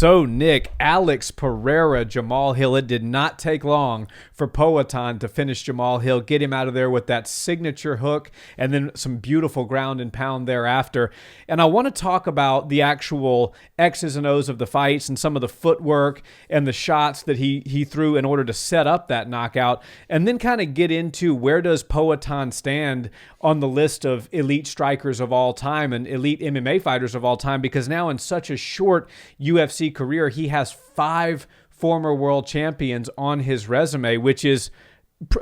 So, Nick, Alex Pereira, Jamahal Hill, it did not take long for Poatan to finish Jamahal Hill, get him out of there with that signature hook, and then some beautiful ground and pound thereafter. And I want to talk about the actual X's and O's of the fights and some of the footwork and the shots that he threw in order to set up that knockout, and then kind of get into where does Poatan stand on the list of elite strikers of all time and elite MMA fighters of all time, because now in such a short UFC career, he has 5 former world champions on his resume, which is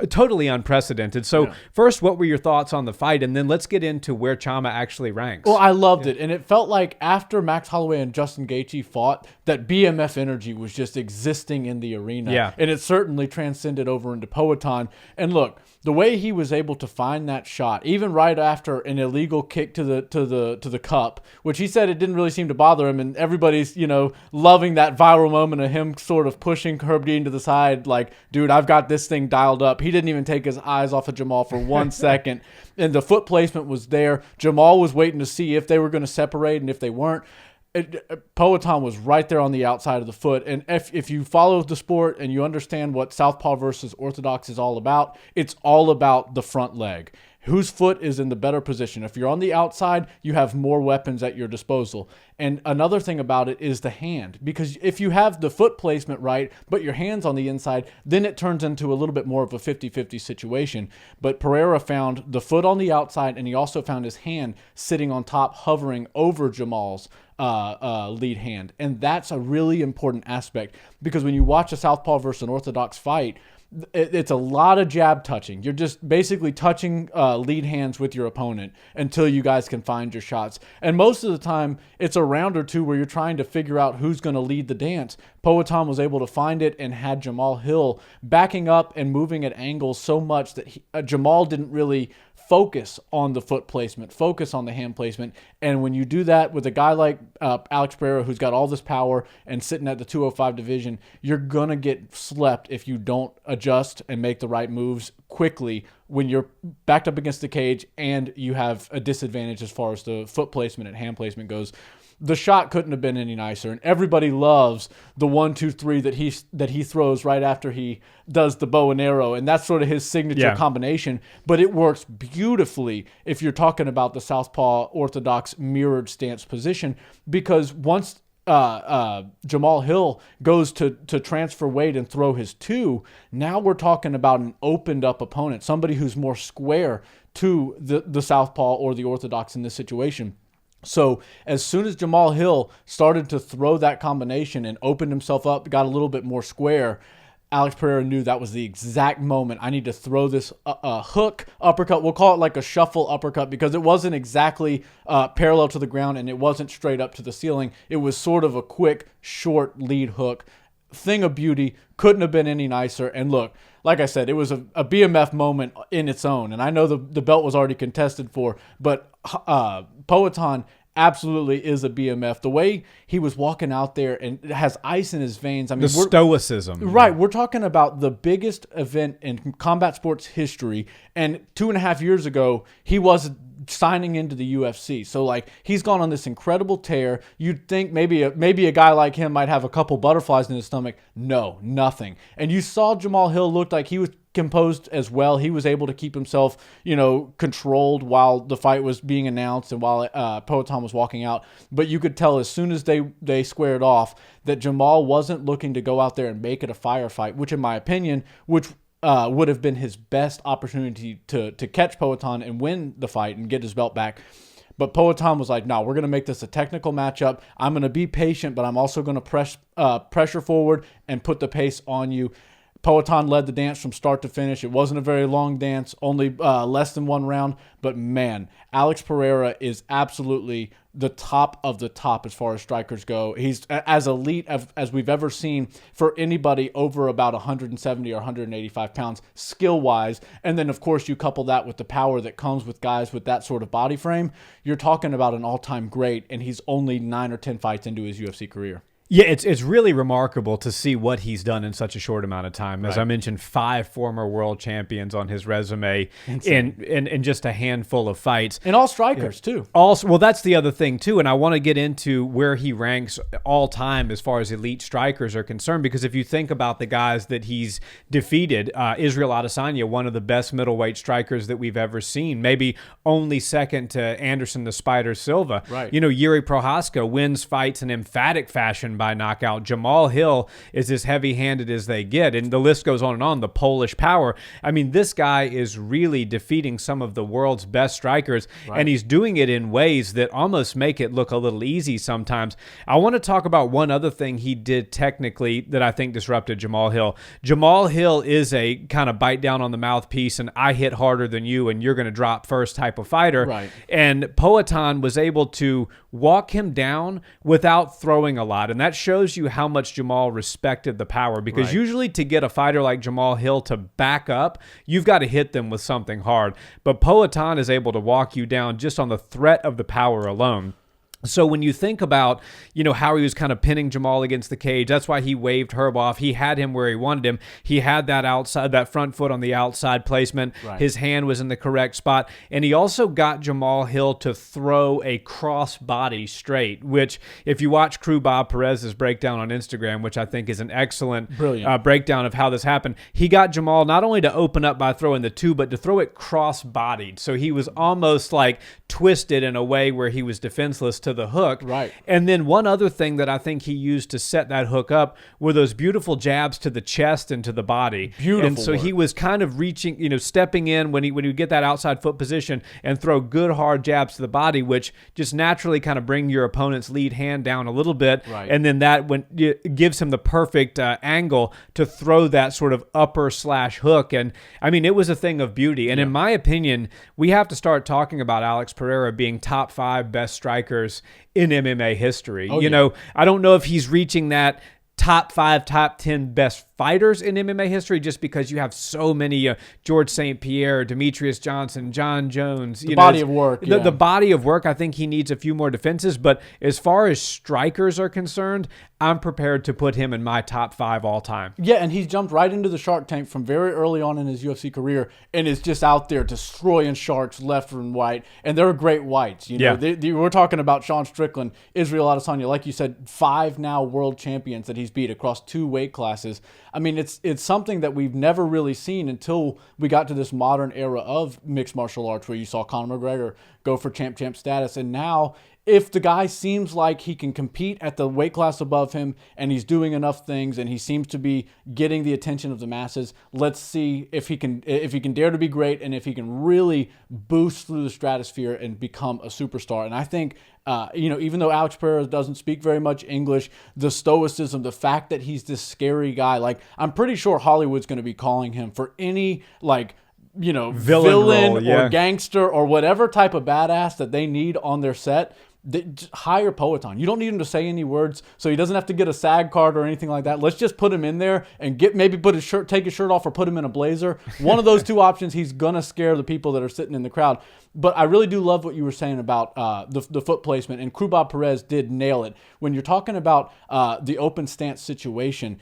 totally unprecedented. So first, what were your thoughts on the fight? And then let's get into where Chama actually ranks. Well, I loved it. And it felt like after Max Holloway and Justin Gaethje fought, that BMF energy was just existing in the arena. Yeah. And it certainly transcended over into Poatan. And look, the way he was able to find that shot, even right after an illegal kick to the cup, which he said it didn't really seem to bother him, and everybody's, loving that viral moment of him sort of pushing Herb Dean to the side, like, dude, I've got this thing dialed up. He didn't even take his eyes off of Jamahal for 1 second, and the foot placement was there. Jamahal was waiting to see if they were going to separate, and if they weren't, Poatan was right there on the outside of the foot. And if you follow the sport and you understand what Southpaw versus Orthodox is all about, it's all about the front leg. Whose foot is in the better position? If you're on the outside, you have more weapons at your disposal. And another thing about it is the hand, because if you have the foot placement right, but your hand's on the inside, then it turns into a little bit more of a 50-50 situation. But Pereira found the foot on the outside, and he also found his hand sitting on top, hovering over Jamahal's lead hand. And that's a really important aspect, because when you watch a Southpaw versus an Orthodox fight, it's a lot of jab touching. You're just basically touching lead hands with your opponent until you guys can find your shots. And most of the time, it's a round or two where you're trying to figure out who's going to lead the dance. Poatan was able to find it and had Jamahal Hill backing up and moving at angles so much that Jamahal didn't really focus on the foot placement, focus on the hand placement. And when you do that with a guy like Alex Pereira, who's got all this power and sitting at the 205 division, you're going to get slept if you don't adjust and make the right moves quickly when you're backed up against the cage and you have a disadvantage as far as the foot placement and hand placement goes. The shot couldn't have been any nicer, and everybody loves the 1-2-3 that he throws right after he does the bow and arrow, and that's sort of his signature combination. But it works beautifully if you're talking about the Southpaw Orthodox mirrored stance position, because once Jamahal Hill goes to transfer weight and throw his 2, now we're talking about an opened up opponent, somebody who's more square to the Southpaw or the Orthodox in this situation. So as soon as Jamahal Hill started to throw that combination and opened himself up, got a little bit more square, Alex Pereira knew that was the exact moment. I need to throw this hook uppercut. We'll call it like a shuffle uppercut, because it wasn't exactly parallel to the ground and it wasn't straight up to the ceiling. It was sort of a quick, short lead hook. Thing of beauty. Couldn't have been any nicer. And look, like I said, it was a BMF moment in its own. And I know the belt was already contested for, but Poatan absolutely is a BMF. The way he was walking out there and has ice in his veins. I mean, the stoicism. Right. We're talking about the biggest event in combat sports history. And 2.5 years ago, he was signing into the UFC. So like, he's gone on this incredible tear. You'd think maybe a guy like him might have a couple butterflies in his stomach. No, nothing. And you saw Jamahal Hill looked like he was composed as well. He was able to keep himself, controlled while the fight was being announced and while Poatan was walking out. But you could tell as soon as they squared off that Jamahal wasn't looking to go out there and make it a firefight, which in my opinion, would have been his best opportunity to catch Poatan and win the fight and get his belt back. But Poatan was like, no, we're going to make this a technical matchup. I'm going to be patient, but I'm also going to pressure forward and put the pace on you. Poatan led the dance from start to finish. It wasn't a very long dance, only less than 1 round. But man, Alex Pereira is absolutely the top of the top as far as strikers go. He's as elite as we've ever seen for anybody over about 170 or 185 pounds skill-wise. And then, of course, you couple that with the power that comes with guys with that sort of body frame. You're talking about an all-time great, and he's only 9 or 10 fights into his UFC career. Yeah, it's really remarkable to see what he's done in such a short amount of time. As I mentioned, 5 former world champions on his resume in just a handful of fights. And all strikers, too. Also, well, that's the other thing, too, and I want to get into where he ranks all time as far as elite strikers are concerned, because if you think about the guys that he's defeated, Israel Adesanya, one of the best middleweight strikers that we've ever seen, maybe only second to Anderson the Spider Silva. Right. Yuri Prohaska wins fights in emphatic fashion by knockout. Jamahal Hill is as heavy-handed as they get, and the list goes on and on. The Polish Power. I mean, this guy is really defeating some of the world's best strikers, and he's doing it in ways that almost make it look a little easy sometimes. I want to talk about one other thing he did technically that I think disrupted Jamahal Hill. Jamahal Hill is a kind of bite down on the mouthpiece and I hit harder than you and you're going to drop first type of fighter. Right. And Poatan was able to walk him down without throwing a lot. And that shows you how much Jamal respected the power, because usually to get a fighter like Jamahal Hill to back up, you've got to hit them with something hard. But Poatan is able to walk you down just on the threat of the power alone. So when you think about, how he was kind of pinning Jamal against the cage, that's why he waved Herb off. He had him where he wanted him. He had that front foot on the outside placement. Right. His hand was in the correct spot. And he also got Jamahal Hill to throw a cross body straight, which if you watch Crew Bob Perez's breakdown on Instagram, which I think is an excellent breakdown of how this happened, he got Jamal not only to open up by throwing the 2, but to throw it cross bodied. So he was almost like twisted in a way where he was defenseless to the hook. Right. And then one other thing that I think he used to set that hook up were those beautiful jabs to the chest and to the body. Beautiful. And so he was kind of reaching, stepping in when he would get that outside foot position and throw good hard jabs to the body, which just naturally kind of bring your opponent's lead hand down a little bit. Right. And then that gives him the perfect angle to throw that sort of upper / hook. And I mean, it was a thing of beauty. And in my opinion, we have to start talking about Alex Pereira being top 5 best strikers in MMA history. I don't know if he's reaching that top 5, top 10 best fighters in MMA history, just because you have so many George St. Pierre, Demetrius Johnson, John Jones. The body of work. The body of work, I think he needs a few more defenses. But as far as strikers are concerned, I'm prepared to put him in my top 5 all time. Yeah, and he's jumped right into the Shark Tank from very early on in his UFC career and is just out there destroying sharks left and right. And they're great whites. We're talking about Sean Strickland, Israel Adesanya, like you said, 5 now world champions that he's beat across 2 weight classes. I mean, it's something that we've never really seen until we got to this modern era of mixed martial arts, where you saw Conor McGregor go for champ status. And now, if the guy seems like he can compete at the weight class above him and he's doing enough things and he seems to be getting the attention of the masses, let's see if he can dare to be great and if he can really boost through the stratosphere and become a superstar. And I think even though Alex Pereira doesn't speak very much English, the stoicism, the fact that he's this scary guy, like, I'm pretty sure Hollywood's going to be calling him for any villain or gangster or whatever type of badass that they need on their set. Hire Poatan. You don't need him to say any words, so he doesn't have to get a SAG card or anything like that. Let's just put him in there and take his shirt off, or put him in a blazer. One of those 2 options, he's gonna scare the people that are sitting in the crowd. But I really do love what you were saying about the foot placement, and Crew Bob Perez did nail it. When you're talking about the open stance situation,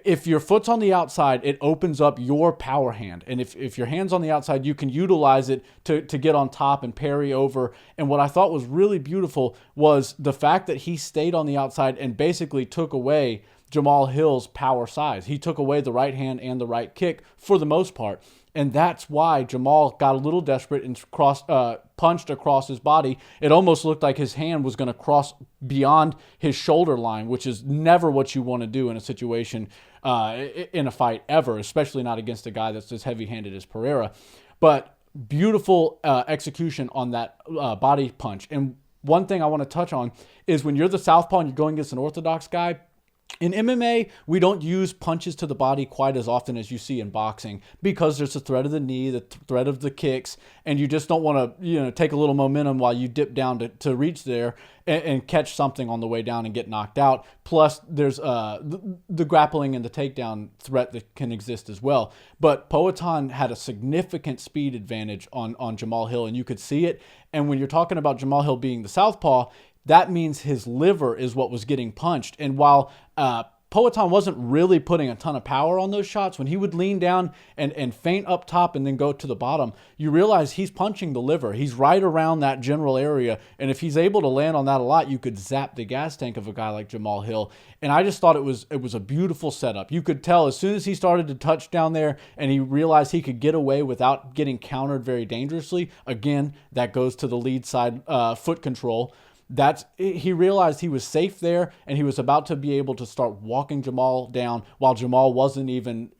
if your foot's on the outside, it opens up your power hand. And if your hand's on the outside, you can utilize it to get on top and parry over. And what I thought was really beautiful was the fact that he stayed on the outside and basically took away Jamahal Hill's power size. He took away the right hand and the right kick for the most part. And that's why Jamal got a little desperate and punched across his body. It almost looked like his hand was going to cross beyond his shoulder line, which is never what you want to do in a situation in a fight ever, especially not against a guy that's as heavy-handed as Pereira. But beautiful execution on that body punch. And one thing I want to touch on is when you're the southpaw and you're going against an orthodox guy, in MMA, we don't use punches to the body quite as often as you see in boxing, because there's the threat of the knee, the threat of the kicks, and you just don't want to take a little momentum while you dip down to reach there and catch something on the way down and get knocked out. Plus, there's the grappling and the takedown threat that can exist as well. But Poatan had a significant speed advantage on Jamahal Hill, and you could see it. And when you're talking about Jamahal Hill being the southpaw, that means his liver is what was getting punched. And while Poatan wasn't really putting a ton of power on those shots, when he would lean down and feint up top and then go to the bottom, you realize he's punching the liver. He's right around that general area. And if he's able to land on that a lot, you could zap the gas tank of a guy like Jamahal Hill. And I just thought it was a beautiful setup. You could tell as soon as he started to touch down there and he realized he could get away without getting countered very dangerously. Again, that goes to the lead side foot control. He realized he was safe there, and he was about to be able to start walking Jamal down while Jamal wasn't even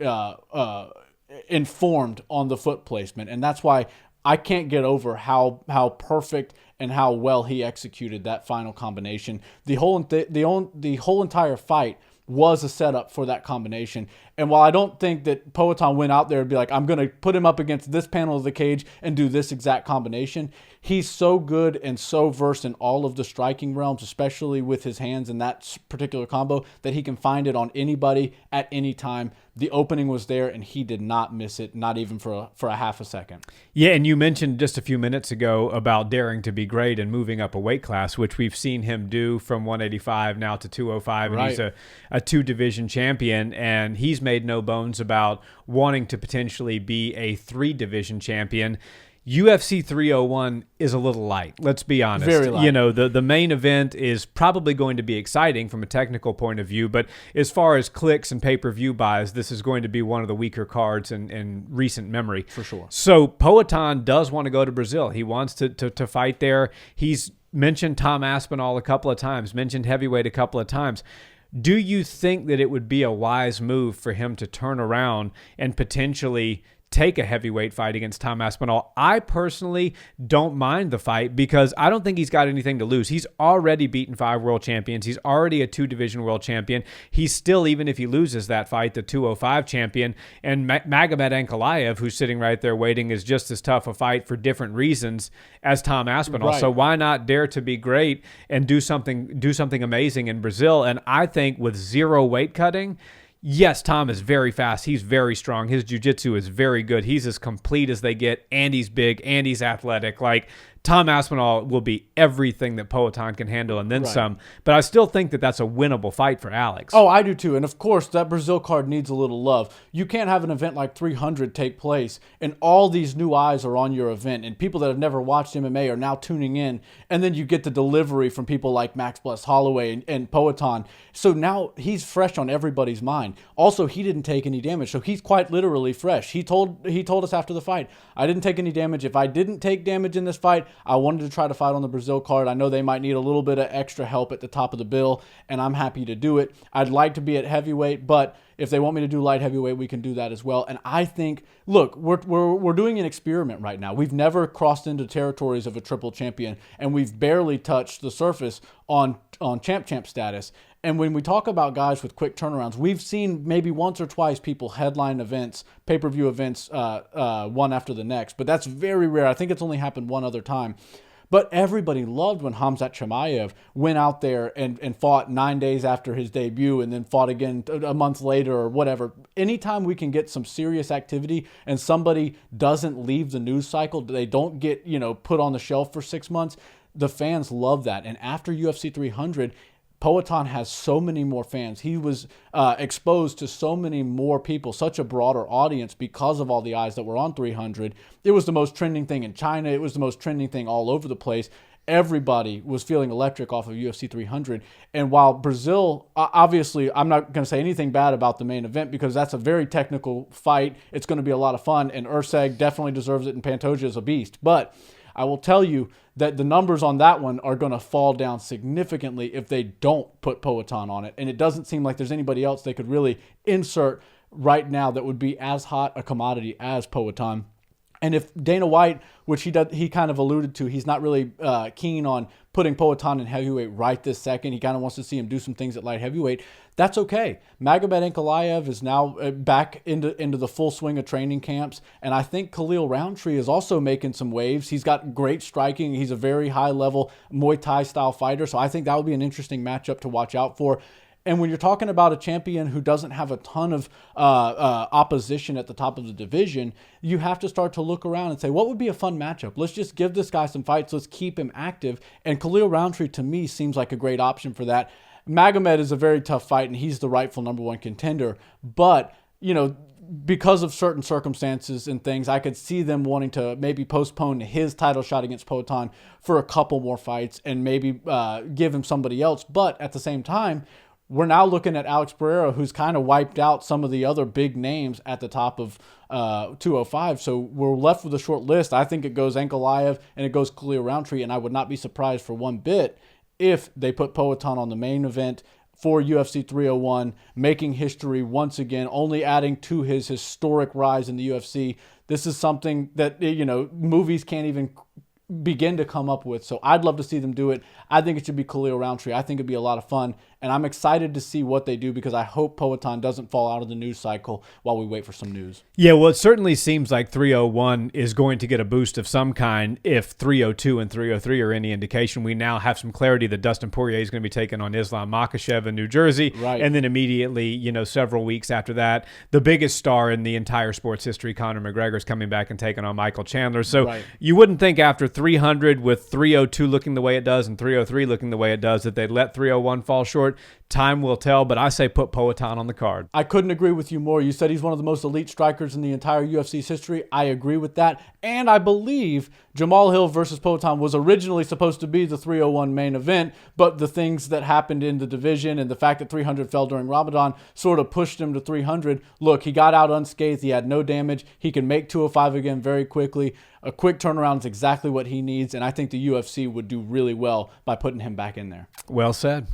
informed on the foot placement. And that's why I can't get over how perfect and how well he executed that final combination. The whole entire fight was a setup for that combination. And while I don't think that Poatan went out there and be like, I'm going to put him up against this panel of the cage and do this exact combination, he's so good and so versed in all of the striking realms, especially with his hands in that particular combo, that he can find it on anybody at any time. The opening was there, and he did not miss it, not even for a half a second. Yeah, and you mentioned just a few minutes ago about daring to be great and moving up a weight class, which we've seen him do from 185 now to 205, and Right. he's a two-division champion, and he's made no bones about wanting to potentially be a three-division champion. UFC 301 is a little light, let's be honest. Very light. You know, the main event is probably going to be exciting from a technical point of view, but as far as clicks and pay-per-view buys, this is going to be one of the weaker cards in recent memory. For sure. So Poatan does want to go to Brazil. He wants to fight there. He's mentioned Tom Aspinall a couple of times, mentioned heavyweight a couple of times. Do you think that it would be a wise move for him to turn around and potentially take a heavyweight fight against Tom Aspinall? I personally don't mind the fight because I don't think he's got anything to lose. He's already beaten 5 world champions. He's already a 2-division world champion. He's still, even if he loses that fight, the 205 champion. And Magomed Ankalaev, who's sitting right there waiting, is just as tough a fight for different reasons as Tom Aspinall. Right. So why not dare to be great and do something amazing in Brazil? And I think with zero weight cutting, yes, Tom is very fast. He's very strong. His jiu-jitsu is very good. He's as complete as they get, and he's big, and he's athletic. Like, Tom Aspinall will be everything that Poatan can handle and then some. But I still think that that's a winnable fight for Alex. Oh, I do too. And of course, that Brazil card needs a little love. You can't have an event like 300 take place and all these new eyes are on your event and people that have never watched MMA are now tuning in. And then you get the delivery from people like Max Bless Holloway and Poatan. So now he's fresh on everybody's mind. Also, he didn't take any damage. So he's quite literally fresh. He told us after the fight, I didn't take any damage. If I didn't take damage in this fight, I wanted to try to fight on the Brazil card. I know they might need a little bit of extra help at the top of the bill, and I'm happy to do it. I'd like to be at heavyweight, but if they want me to do light heavyweight, we can do that as well. And I think, look, we're doing an experiment right now. We've never crossed into territories of a triple champion, and we've barely touched the surface on champ status. And when we talk about guys with quick turnarounds, we've seen maybe once or twice people headline events, pay-per-view events, one after the next. But that's very rare. I think it's only happened one other time. But everybody loved when Khamzat Chimaev went out there and fought 9 days after his debut and then fought again a month later or whatever. Anytime we can get some serious activity and somebody doesn't leave the news cycle, they don't get put on the shelf for 6 months, the fans love that. And after UFC 300, Poatan has so many more fans. He was exposed to so many more people, such a broader audience because of all the eyes that were on 300. It was the most trending thing in China. It was the most trending thing all over the place. Everybody was feeling electric off of UFC 300. And while Brazil, obviously, I'm not going to say anything bad about the main event because that's a very technical fight. It's going to be a lot of fun. And Ursag definitely deserves it, and Pantoja is a beast. But I will tell you that the numbers on that one are going to fall down significantly if they don't put Poatan on it. And it doesn't seem like there's anybody else they could really insert right now that would be as hot a commodity as Poatan. And if Dana White, which he kind of alluded to, he's not really keen on putting Poatan in heavyweight right this second. He kind of wants to see him do some things at light heavyweight. That's okay. Magomed Ankalaev is now back into the full swing of training camps. And I think Khalil Roundtree is also making some waves. He's got great striking. He's a very high-level Muay Thai style fighter. So I think that would be an interesting matchup to watch out for. And when you're talking about a champion who doesn't have a ton of opposition at the top of the division, you have to start to look around and say, what would be a fun matchup? Let's just give this guy some fights. Let's keep him active. And Khalil Roundtree, to me, seems like a great option for that. Magomed is a very tough fight, and he's the rightful number one contender. But, because of certain circumstances and things, I could see them wanting to maybe postpone his title shot against Poatan for a couple more fights and maybe give him somebody else. But at the same time, we're now looking at Alex Pereira, who's kind of wiped out some of the other big names at the top of 205. So we're left with a short list. I think it goes Ankalaev and it goes Khalil Roundtree, and I would not be surprised for one bit if they put Poatan on the main event for UFC 301, making history once again, only adding to his historic rise in the UFC. This is something that, movies can't even begin to come up with. So I'd love to see them do it. I think it should be Khalil Roundtree. I think it'd be a lot of fun. And I'm excited to see what they do because I hope Poatan doesn't fall out of the news cycle while we wait for some news. Yeah, well, it certainly seems like 301 is going to get a boost of some kind if 302 and 303 are any indication. We now have some clarity that Dustin Poirier is going to be taking on Islam Makhachev in New Jersey. Right. And then immediately, several weeks after that, the biggest star in the entire sports history, Conor McGregor, is coming back and taking on Michael Chandler. So You wouldn't think after 300 with 302 looking the way it does and 303 looking the way it does that they'd let 301 fall short. Time will tell, but I say put Poatan on the card. I couldn't agree with you more. You said he's one of the most elite strikers in the entire UFC's history. I agree with that. And I believe Jamahal Hill versus Poatan was originally supposed to be the 301 main event, but the things that happened in the division and the fact that 300 fell during Ramadan sort of pushed him to 300. Look, he got out unscathed. He had no damage. He can make 205 again very quickly. A quick turnaround is exactly what he needs, and I think the UFC would do really well by putting him back in there. Well said.